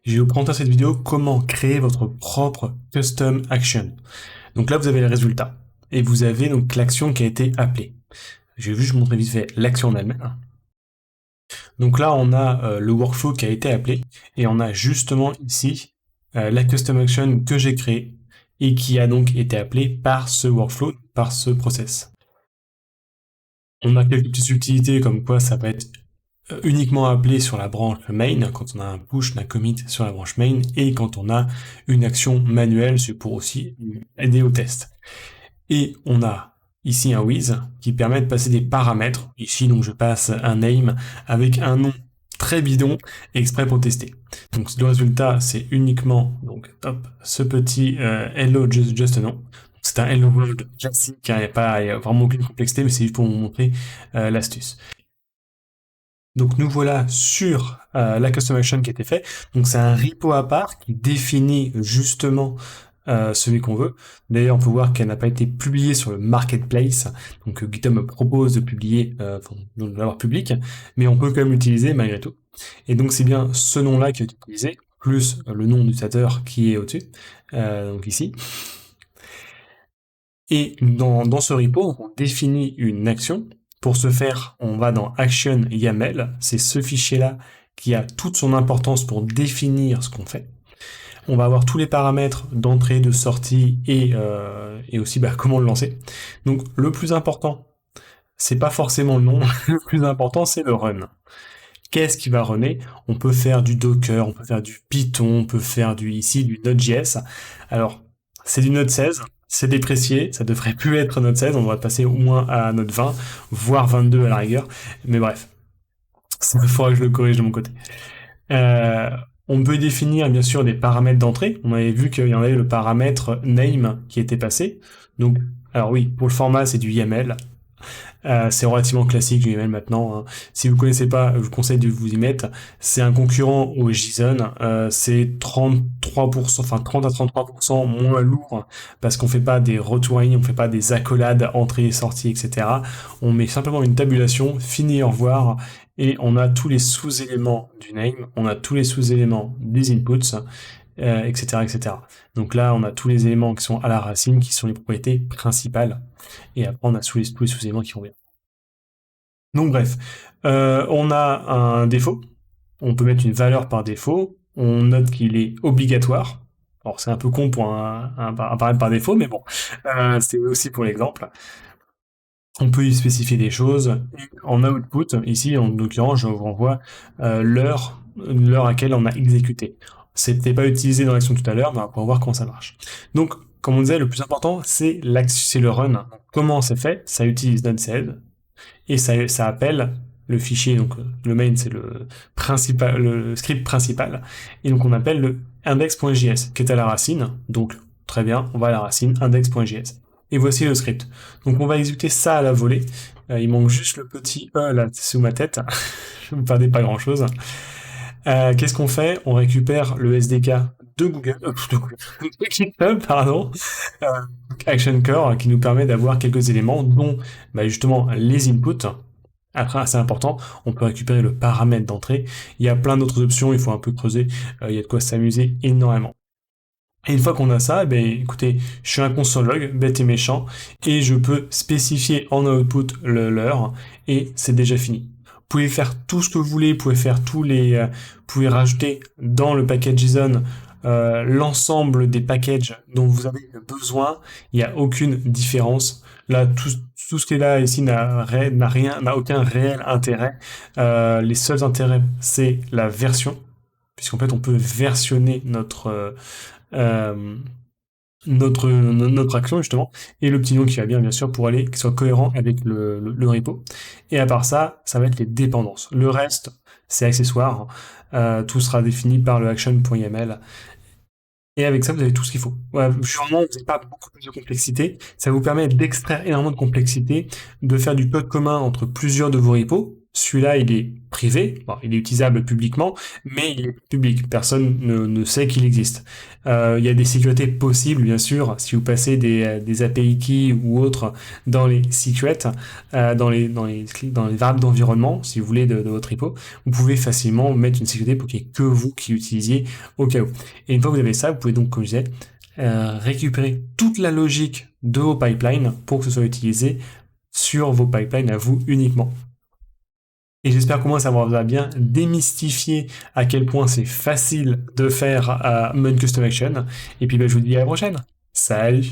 Je vais vous présenter cette vidéo comment créer votre propre custom action. Donc là, vous avez le résultat. Et vous avez donc l'action qui a été appelée. Je vais juste vous montrer vite fait l'action en elle-même. Donc là, on a le workflow qui a été appelé. Et on a justement ici la custom action que j'ai créée et qui a donc été appelée par ce workflow, par ce process. On a quelques petites utilités comme quoi ça va être uniquement appelé sur la branche main, quand on a un push, un commit sur la branche main, et quand on a une action manuelle, c'est pour aussi aider au test. Et on a ici un with qui permet de passer des paramètres. Ici, donc, je passe un name avec un nom très bidon exprès pour tester. Donc le résultat, c'est uniquement donc hop, ce petit hello just a nom. C'est un hello world classique, il n'y a vraiment aucune complexité, mais c'est juste pour vous montrer l'astuce. Donc nous voilà sur la custom action qui a été fait. Donc c'est un repo à part qui définit justement celui qu'on veut. D'ailleurs, on peut voir qu'elle n'a pas été publiée sur le marketplace. Donc GitHub me propose de publier, de l'avoir public, mais on peut quand même l'utiliser malgré tout. Et donc c'est bien ce nom-là qui est utilisé, plus le nom d'utilisateur qui est au-dessus, donc ici. Et dans ce repo, on définit une action. Pour ce faire, on va dans Action YAML. C'est ce fichier-là qui a toute son importance pour définir ce qu'on fait. On va avoir tous les paramètres d'entrée, de sortie et aussi comment le lancer. Donc le plus important, c'est pas forcément le nom, le plus important c'est le run. Qu'est-ce qui va runner? On peut faire du Docker, on peut faire du Python, on peut faire du Node.js. Alors, c'est du Node 16, c'est déprécié, ça devrait plus être Node 16, on devrait passer au moins à Node 20, voire 22 à la rigueur. Mais bref, il faudra que je le corrige de mon côté. On peut définir bien sûr des paramètres d'entrée. On avait vu qu'il y en avait le paramètre name qui était passé. Donc, alors oui, pour le format, c'est du YAML. C'est relativement classique du YAML maintenant. Hein. Si vous connaissez pas, je vous conseille de vous y mettre. C'est un concurrent au JSON. C'est 33%, enfin 30 à 33% moins lourd parce qu'on fait pas des retouring, on fait pas des accolades entrée et sortie, etc. On met simplement une tabulation, fini, au revoir, et on a tous les sous-éléments du name, on a tous les sous-éléments des inputs, etc., etc. Donc là, on a tous les éléments qui sont à la racine, qui sont les propriétés principales, et après, on a tous les sous-éléments qui vont bien. Donc bref, on a un défaut, on peut mettre une valeur par défaut, on note qu'il est obligatoire. Alors c'est un peu con pour un paramètre par défaut, mais bon, c'est aussi pour l'exemple. On peut y spécifier des choses. En output, ici, en l'occurrence, je vous renvoie l'heure à laquelle on a exécuté. C'était pas utilisé dans l'action tout à l'heure, mais on va pouvoir voir comment ça marche. Donc, comme on disait, le plus important, c'est le run. Comment c'est fait? Ça utilise Node.js et ça appelle le fichier, donc le main, c'est le script principal, et donc on appelle le index.js, qui est à la racine. Donc, très bien, on va à la racine, index.js. Et voici le script. Donc on va exécuter ça à la volée. Il manque juste le petit E là sous ma tête. Je ne me perdais pas grand chose. Qu'est-ce qu'on fait? On récupère le SDK de Google, de GitHub, pardon, Action Core, qui nous permet d'avoir quelques éléments, dont justement les inputs. Après, c'est important, on peut récupérer le paramètre d'entrée. Il y a plein d'autres options, il faut un peu creuser. Il y a de quoi s'amuser énormément. Et une fois qu'on a ça, écoutez, je suis un console log, bête et méchant, et je peux spécifier en output l'heure, et c'est déjà fini. Vous pouvez faire tout ce que vous voulez, vous pouvez faire vous pouvez rajouter dans le package JSON l'ensemble des packages dont vous avez besoin. Il n'y a aucune différence. Là, tout ce qui est là ici n'a aucun réel intérêt. Les seuls intérêts, c'est la version, puisqu'en fait, on peut versionner notre action justement, et le petit nom qui va bien sûr pour aller, qui soit cohérent avec le repo. Et à part ça, ça va être les dépendances. Le reste, c'est accessoire. Tout sera défini par le action.yml. Et avec ça, vous avez tout ce qu'il faut. Voilà, vraiment, vous n'avez pas beaucoup plus de complexité. Ça vous permet d'extraire énormément de complexité, de faire du code commun entre plusieurs de vos repos. celui-là, il est privé, bon, il est utilisable publiquement, mais il est public. Personne ne sait qu'il existe. Il y a des sécurités possibles, bien sûr, si vous passez des API keys ou autres dans les secrets, dans les variables d'environnement, si vous voulez, de votre repo. Vous pouvez facilement mettre une sécurité pour qu'il n'y ait que vous qui l'utilisiez au cas où. Et une fois que vous avez ça, vous pouvez donc, comme je disais, récupérer toute la logique de vos pipelines pour que ce soit utilisé sur vos pipelines à vous uniquement. Et j'espère qu'au moins ça vous a bien démystifié à quel point c'est facile de faire Mun Custom Action. Et puis je vous dis à la prochaine. Salut!